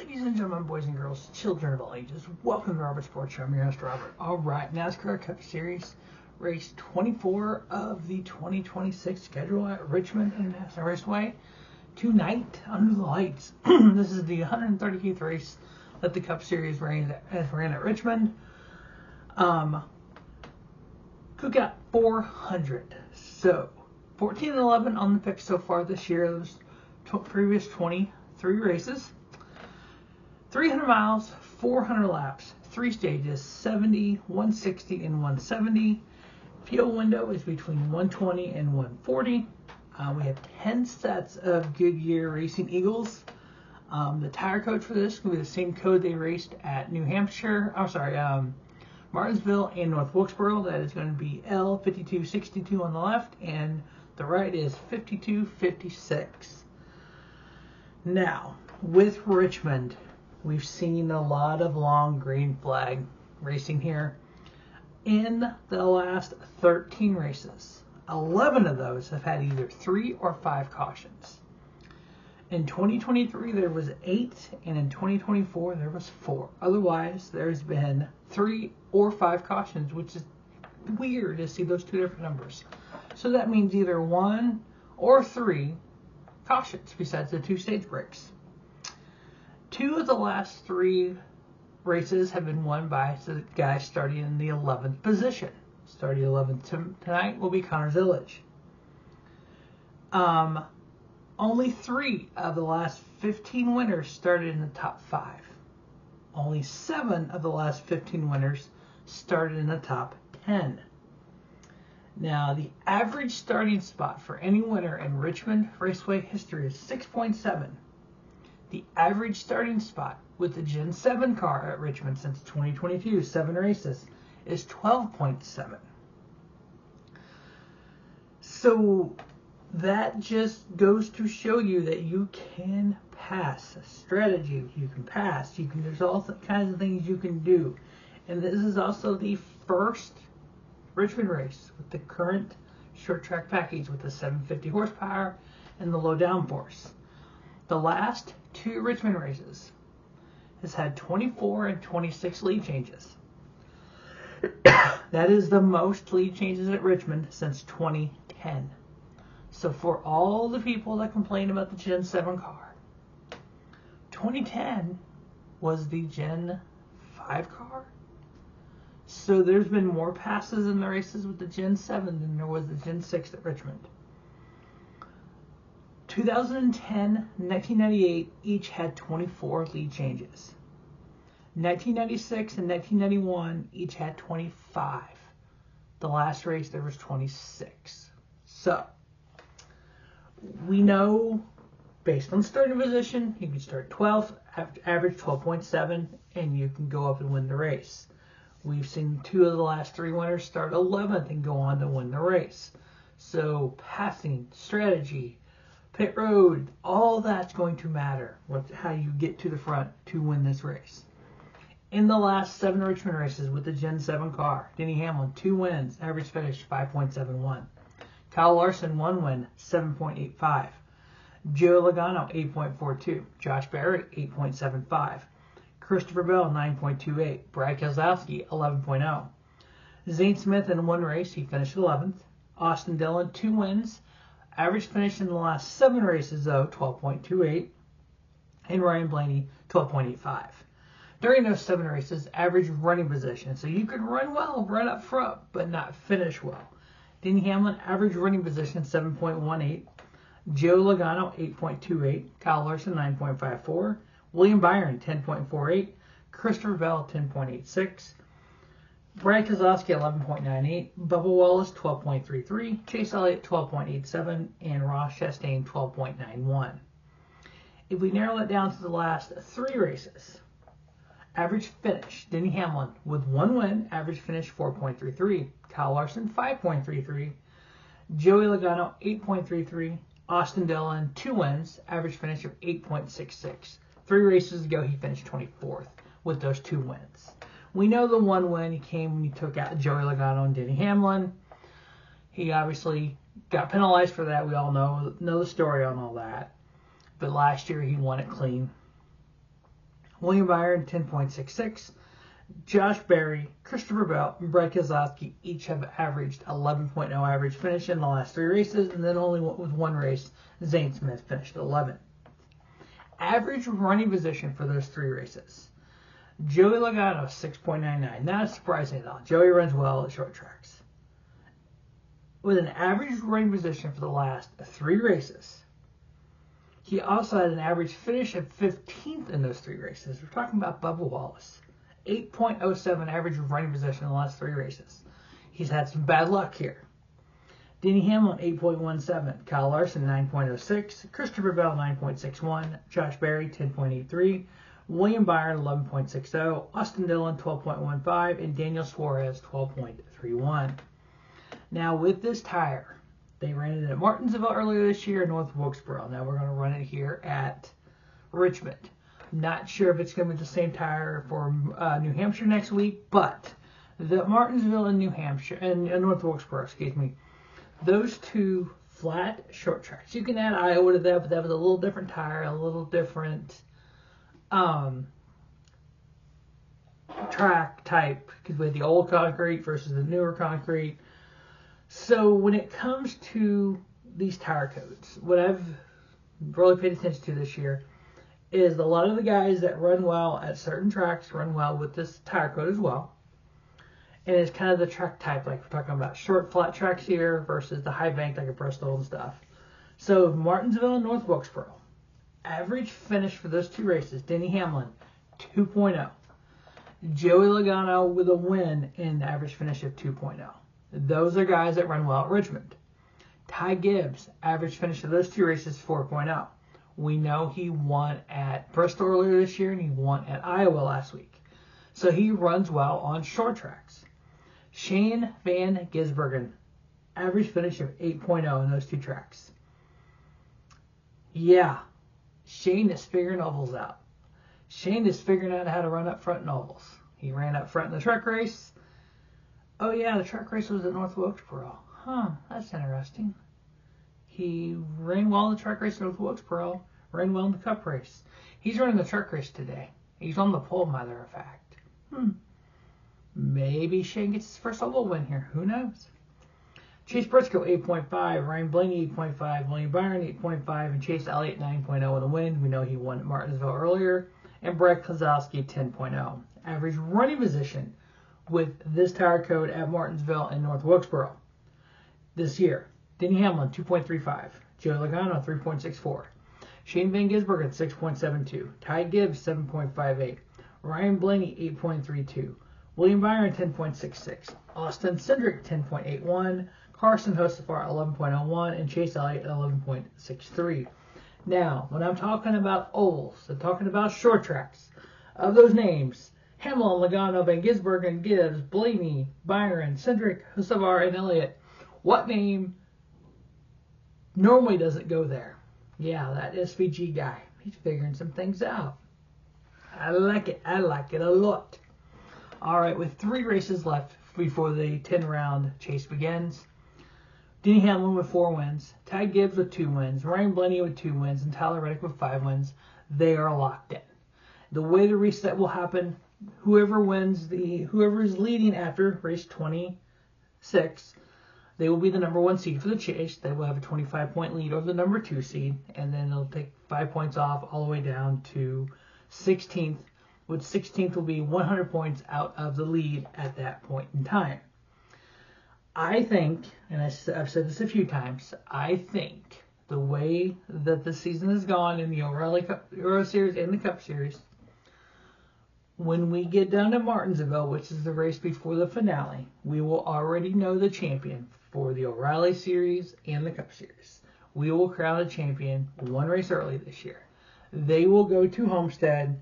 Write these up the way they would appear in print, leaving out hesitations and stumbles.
Ladies and gentlemen, boys and girls, children of all ages, welcome to Robert Sports Show. I'm your host, Robert. Alright, NASCAR Cup Series, race 24 of the 2026 schedule at Richmond International Raceway. Tonight, under the lights, this is the 135th race that the Cup Series ran at Richmond. Cookout 400. So, 14 and 11 on the pick so far this year. Those previous 23 races. 300 miles, 400 laps, 3 stages, 70, 160, and 170. Fuel window is between 120 and 140. We have 10 sets of Goodyear Racing Eagles. The tire code for this will be the same code they raced at Martinsville and North Wilkesboro. That is going to be L5262 on the left, and the right is 5256. Now, with Richmond, we've seen a lot of long green flag racing here. In the last 13 races, 11 of those have had either 3 or 5 cautions. In 2023, there was 8, and in 2024, there was 4. Otherwise, there's been 3 or 5 cautions, which is weird to see those two different numbers. So that means either 1 or 3 cautions besides the 2 stage breaks. 2 of the last 3 races have been won by the guy starting in the 11th position. Starting 11th tonight will be Connor's Village. Only 3 of the last 15 winners started in the top 5. Only 7 of the last 15 winners started in the top 10. Now, the average starting spot for any winner in Richmond Raceway history is 6.7. The average starting spot with the Gen 7 car at Richmond since 2022, 7 races, is 12.7. So that just goes to show you that you can pass. Strategy, you can pass. There's all kinds of things you can do. And this is also the first Richmond race with the current short track package with the 750 horsepower and the low downforce. The last 2 Richmond races has had 24 and 26 lead changes. That is the most lead changes at Richmond since 2010. So for all the people that complain about the Gen 7 car, 2010 was the Gen 5 car. So there's been more passes in the races with the Gen 7 than there was the Gen 6 at Richmond. 2010 and 1998 each had 24 lead changes. 1996 and 1991 each had 25. The last race there was 26. So, we know based on starting position, you can start 12th, average 12.7, and you can go up and win the race. We've seen 2 of the last 3 winners start 11th and go on to win the race. So, passing, strategy, pit road, all that's going to matter. How you get to the front to win this race. In the last 7 Richmond races with the Gen 7 car, Denny Hamlin, 2 wins, average finish 5.71. Kyle Larson, 1 win, 7.85. Joe Logano, 8.42. Josh Berry, 8.75. Christopher Bell, 9.28. Brad Keselowski, 11.0. Zane Smith, in 1 race, he finished 11th. Austin Dillon, 2 wins. Average finish in the last 7 races, though, 12.28. And Ryan Blaney, 12.85. During those 7 races, average running position. So you could run well, run up front, but not finish well. Denny Hamlin, average running position, 7.18. Joe Logano, 8.28. Kyle Larson, 9.54. William Byron, 10.48. Christopher Bell, 10.86. Brad Keselowski, 11.98. Bubba Wallace, 12.33. Chase Elliott, 12.87. And Ross Chastain, 12.91. If we narrow it down to the last 3 races, average finish, Denny Hamlin with 1 win, average finish 4.33. Kyle Larson, 5.33. Joey Logano, 8.33. Austin Dillon, 2 wins, average finish of 8.66. 3 races ago, he finished 24th with those 2 wins. We know the 1 win, he came when he took out Joey Logano and Denny Hamlin. He obviously got penalized for that. We all know the story on all that. But last year, he won it clean. William Byron, 10.66. Josh Berry, Christopher Bell, and Brett Keselowski each have averaged 11.0 average finish in the last 3 races, and then only with 1 race, Zane Smith finished 11. Average running position for those 3 races. Joey Logano, 6.99. Not surprising at all. Joey runs well at short tracks. With an average running position for the last 3 races, he also had an average finish of 15th in those 3 races. We're talking about Bubba Wallace. 8.07 average running position in the last 3 races. He's had some bad luck here. Denny Hamlin, 8.17. Kyle Larson, 9.06. Christopher Bell, 9.61. Josh Berry, 10.83. William Byron, 11.60. Austin Dillon, 12.15. And Daniel Suarez, 12.31. Now, with this tire, they ran it at Martinsville earlier this year, North Wilkesboro. Now we're going to run it here at Richmond. Not sure if it's going to be the same tire for New Hampshire next week, but the Martinsville and New Hampshire and North Wilkesboro, excuse me, those 2 flat short tracks. You can add Iowa to that, but that was a little different tire, a little different track type, because we had the old concrete versus the newer concrete. So when it comes to these tire codes, what I've really paid attention to this year is a lot of the guys that run well at certain tracks run well with this tire code as well. And it's kind of the track type, like we're talking about short flat tracks here versus the high bank like a Bristol and stuff. So Martinsville and North Wilkesboro, average finish for those 2 races, Denny Hamlin, 2.0. Joey Logano with a win in average finish of 2.0. Those are guys that run well at Richmond. Ty Gibbs, average finish of those 2 races, 4.0. We know he won at Bristol earlier this year, and he won at Iowa last week. So he runs well on short tracks. Shane Van Gisbergen, average finish of 8.0 in those 2 tracks. Yeah, Shane is figuring ovals out. Shane is figuring out how to run up front in ovals. He ran up front in the truck race. Oh yeah, the truck race was at North Wilkesboro. Huh, that's interesting. He ran well in the truck race at North Wilkesboro, ran well in the Cup race. He's running the truck race today. He's on the pole, matter of fact. Maybe Shane gets his first oval win here. Who knows? Chase Briscoe, 8.5. Ryan Blaney, 8.5. William Byron, 8.5. And Chase Elliott, 9.0 in the win. We know he won at Martinsville earlier. And Brett Keselowski, 10.0. Average running position with this tire code at Martinsville and North Wilkesboro this year. Denny Hamlin, 2.35. Joey Logano, 3.64. Shane Van Gisbergen, 6.72. Ty Gibbs, 7.58. Ryan Blaney, 8.32. William Byron, 10.66. Austin Cindric, 10.81. Carson Hocevar, 11.01. And Chase Elliott, 11.63. Now, when I'm talking about ovals, I'm talking about short tracks. Of those names, Hamlin, Logano, Van Gisbergen, Gibbs, Blaney, Byron, Cindric, Hocevar, and Elliott. What name normally doesn't go there? Yeah, that SVG guy. He's figuring some things out. I like it. I like it a lot. All right, with 3 races left before the 10-round chase begins, Denny Hamlin with 4 wins, Ty Gibbs with 2 wins, Ryan Blaney with 2 wins, and Tyler Reddick with 5 wins. They are locked in. The way the reset will happen, whoever is leading after race 26, they will be the number 1 seed for the chase. They will have a 25-point lead over the number 2 seed, and then they'll take 5 points off all the way down to 16th, which 16th will be 100 points out of the lead at that point in time. I think, and I've said this a few times, I think the way that the season has gone in the O'Reilly Cup Euro Series and the Cup Series, when we get down to Martinsville, which is the race before the finale, we will already know the champion for the O'Reilly Series and the Cup Series. We will crown a champion 1 race early this year. They will go to Homestead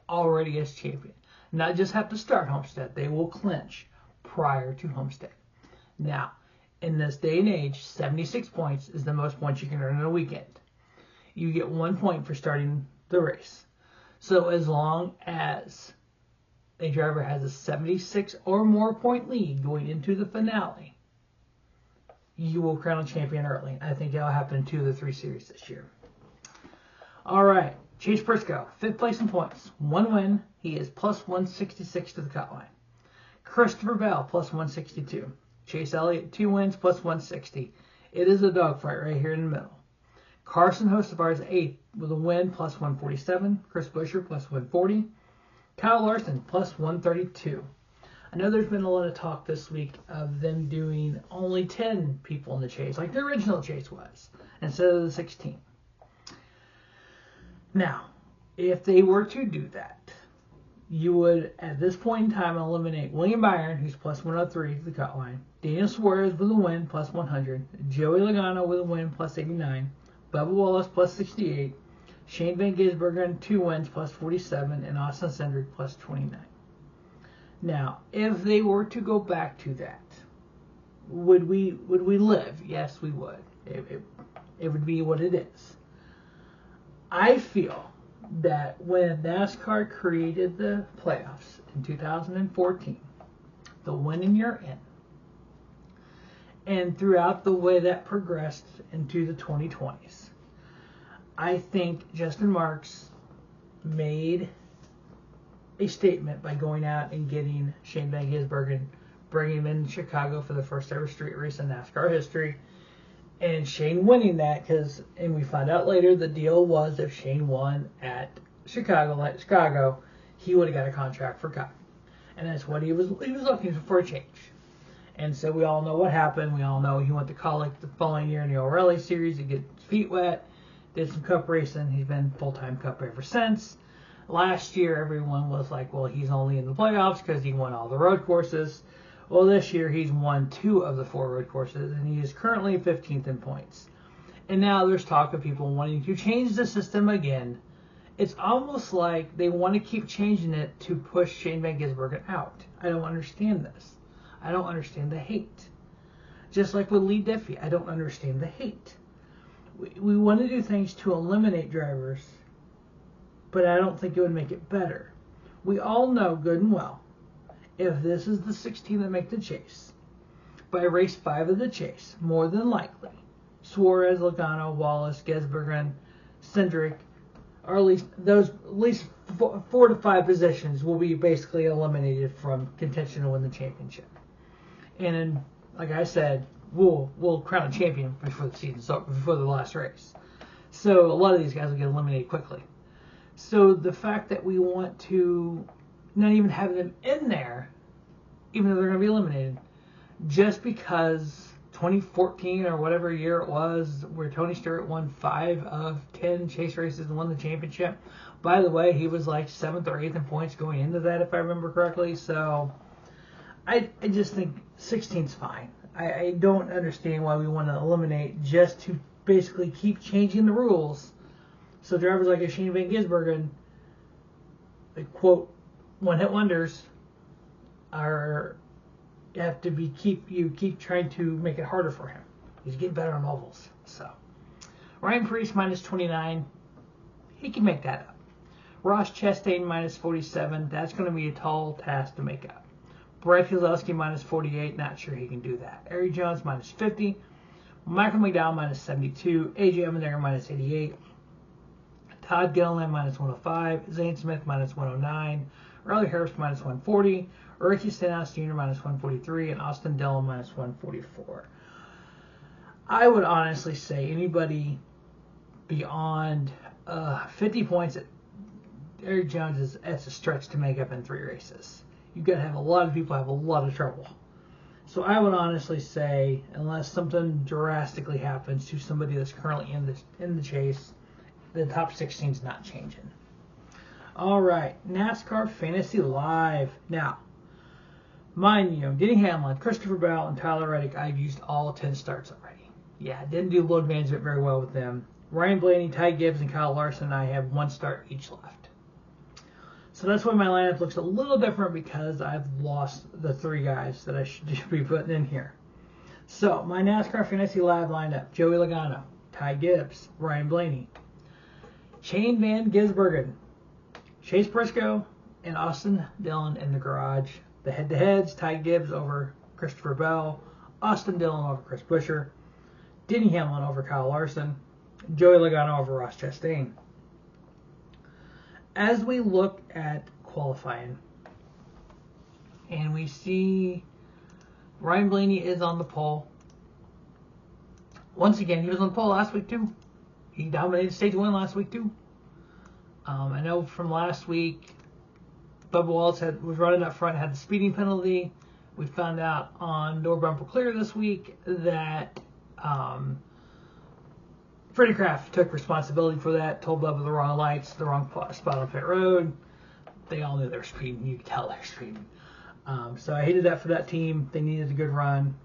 already as champion. Not just have to start Homestead. They will clinch prior to Homestead. Now, in this day and age, 76 points is the most points you can earn in a weekend. You get 1 point for starting the race. So as long as a driver has a 76 or more point lead going into the finale, you will crown a champion early. I think that'll happen in 2 of the 3 series this year. All right, Chase Briscoe, 5th place in points. 1 win. He is plus 166 to the cut line. Christopher Bell, plus 162. Chase Elliott, 2 wins, plus 160. It is a dogfight right here in the middle. Carson Hocevar is 8th with a win, plus 147. Chris Buescher, plus 140. Kyle Larson, plus 132. I know there's been a lot of talk this week of them doing only 10 people in the chase, like the original chase was, instead of the 16. Now, if they were to do that, you would, at this point in time, eliminate William Byron, who's plus 103 to the cut line, Daniel Suarez with a win, plus 100, Joey Logano with a win, plus 89, Bubba Wallace, plus 68, Shane Van Gisbergen, 2 wins, plus 47, and Austin Cindric, plus 29. Now, if they were to go back to that, would we live? Yes, we would. It would be what it is. I feel that when NASCAR created the playoffs in 2014, the win and you're in, and throughout the way that progressed into the 2020s, I think Justin Marks made a statement by going out and getting Shane Van Gisbergen, bringing him in Chicago for the first ever street race in NASCAR history, and Shane winning that, and we found out later the deal was if Shane won at Chicago, he would have got a contract for Cup, and that's what he was looking for a change. And so we all know what happened. We all know he went to college the following year in the O'Reilly Series to get his feet wet, did some Cup racing. He's been full-time Cup ever since. Last year, everyone was like, well, he's only in the playoffs because he won all the road courses. Well, this year, he's won 2 of the 4 road courses, and he is currently 15th in points. And now there's talk of people wanting to change the system again. It's almost like they want to keep changing it to push Shane Van Gisbergen out. I don't understand this. I don't understand the hate. Just like with Lee Diffie, I don't understand the hate. We want to do things to eliminate drivers, but I don't think it would make it better. We all know good and well, if this is the 16 that make the chase, by race 5 of the chase, more than likely, Suarez, Logano, Wallace, Gisbergen, Cindric, or at least 4 to 5 positions will be basically eliminated from contention to win the championship. And then, like I said, we'll crown a champion before the season, so before the last race. So a lot of these guys will get eliminated quickly. So the fact that we want to not even have them in there, even though they're going to be eliminated, just because 2014 or whatever year it was, where Tony Stewart won 5 of 10 chase races and won the championship. By the way, he was like 7th or 8th in points going into that, if I remember correctly. So I just think 16's fine. I don't understand why we want to eliminate just to basically keep changing the rules. So drivers like Shane Van Gisbergen, the quote, one-hit wonders, keep trying to make it harder for him. He's getting better on ovals. So Ryan Preece minus 29, he can make that up. Ross Chastain minus 47, that's going to be a tall task to make up. Brad Keselowski minus 48, not sure he can do that. Erik Jones minus 50, Michael McDowell minus 72, AJ Allmendinger minus 88, Todd Gilliland minus 105, Zane Smith minus 109, Riley Herbst minus 140, Ricky Stenhouse Jr. minus 143, and Austin Dillon minus 144. I would honestly say anybody beyond 50 points, Erik Jones that's a stretch to make up in 3 races. You've got to have a lot of people have a lot of trouble. So I would honestly say, unless something drastically happens to somebody that's currently in the chase, the top 16 is not changing. All right, NASCAR Fantasy Live. Now, mind you, Denny Hamlin, Christopher Bell, and Tyler Reddick, I've used all 10 starts already. Yeah, didn't do load management very well with them. Ryan Blaney, Ty Gibbs, and Kyle Larson, I have 1 start each left. So that's why my lineup looks a little different, because I've lost the 3 guys that I should be putting in here. So my NASCAR Fantasy Live lineup: Joey Logano, Ty Gibbs, Ryan Blaney, Shane Van Gisbergen, Chase Briscoe, and Austin Dillon in the garage. The head-to-heads: Ty Gibbs over Christopher Bell, Austin Dillon over Chris Buescher, Denny Hamlin over Kyle Larson, Joey Logano over Ross Chastain. as we look at qualifying, and we see Ryan Blaney is on the pole. Once again, he was on the pole last week too. He dominated stage 1 last week too. I know from last week, Bubba Wallace was running up front, had the speeding penalty. We found out on Door Bumper Clear this week that Freddie Kraft took responsibility for that, told Bubba the wrong lights, the wrong spot on pit road. They all knew they were speeding. You could tell they were speeding. So I hated that for that team. They needed a good run.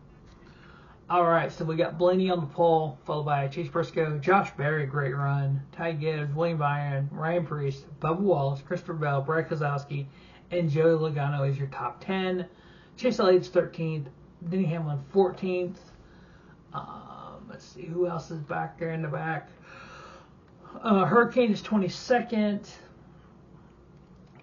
All right, so we got Blaney on the pole, followed by Chase Briscoe, Josh Berry, great run, Ty Gibbs, William Byron, Ryan Preece, Bubba Wallace, Christopher Bell, Brad Keselowski, and Joey Logano is your top 10. Chase Elliott's 13th, Denny Hamlin 14th. Let's see who else is back there in the back. Hurricane is 22nd.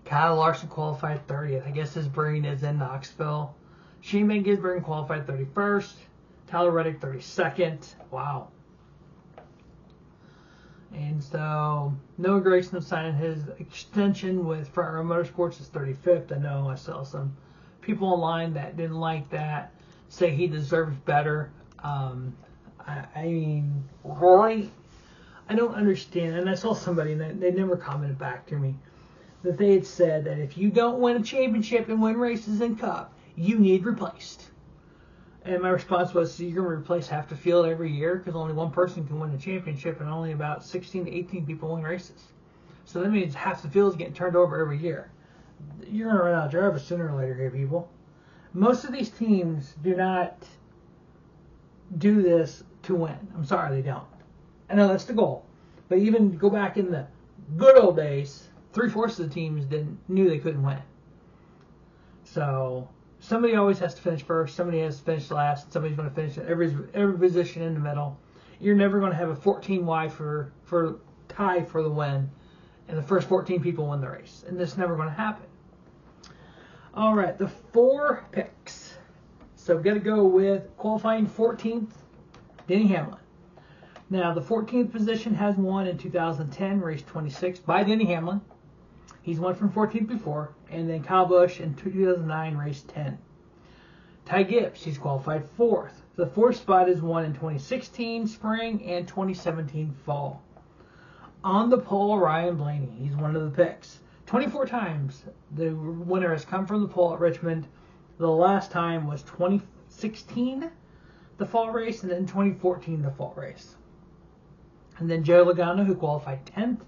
Kyle Larson qualified 30th. I guess his brain is in Knoxville. Shane Van Gisbergen qualified 31st. Tyler Reddick 32nd. Wow. And so Noah Gragson signed his extension with Front Row Motorsports is 35th. I know I saw some people online that didn't like that, say he deserves better. I mean, really? I don't understand. And I saw somebody, and they never commented back to me, that they had said that if you don't win a championship and win races in Cup, you need replaced. And my response was, so you're going to replace half the field every year? Because only one person can win a championship and only about 16 to 18 people win races. So that means half the field is getting turned over every year. You're going to run out of drivers sooner or later here, people. Most of these teams do not do this to win. I'm sorry, they don't. I know that's the goal. But even go back in the good old days, 3/4 of the teams knew they couldn't win. So somebody always has to finish first. Somebody has to finish last. Somebody's going to finish at every position in the middle. You're never going to have a 14 wide for tie for the win, and the first 14 people win the race. And this is never going to happen. All right, the 4 picks. So we've got to go with qualifying 14th, Denny Hamlin. Now, the 14th position has won in 2010, race 26, by Denny Hamlin. He's won from 14th before. And then Kyle Busch in 2009, race 10. Ty Gibbs, he's qualified 4th. The 4th spot is won in 2016 spring and 2017 fall. On the pole, Ryan Blaney. He's one of the picks. 24 times the winner has come from the pole at Richmond. The last time was 2016, the fall race, and then 2014, the fall race. And then Joe Logano, who qualified 10th.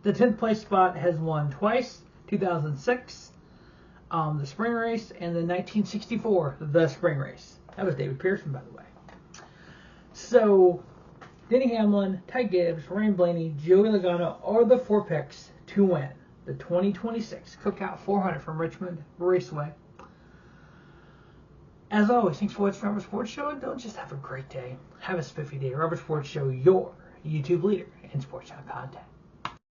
The 10th place spot has won twice, 2006, the spring race, and then 1964, the spring race. That was David Pearson, by the way. So, Denny Hamlin, Ty Gibbs, Ryan Blaney, Joey Logano are the 4 picks to win the 2026 Cookout 400 from Richmond Raceway. As always, thanks for watching Robert Sports Show, and don't just have a great day. Have a spiffy day. Robert Sports Show, your YouTube leader in sports show content.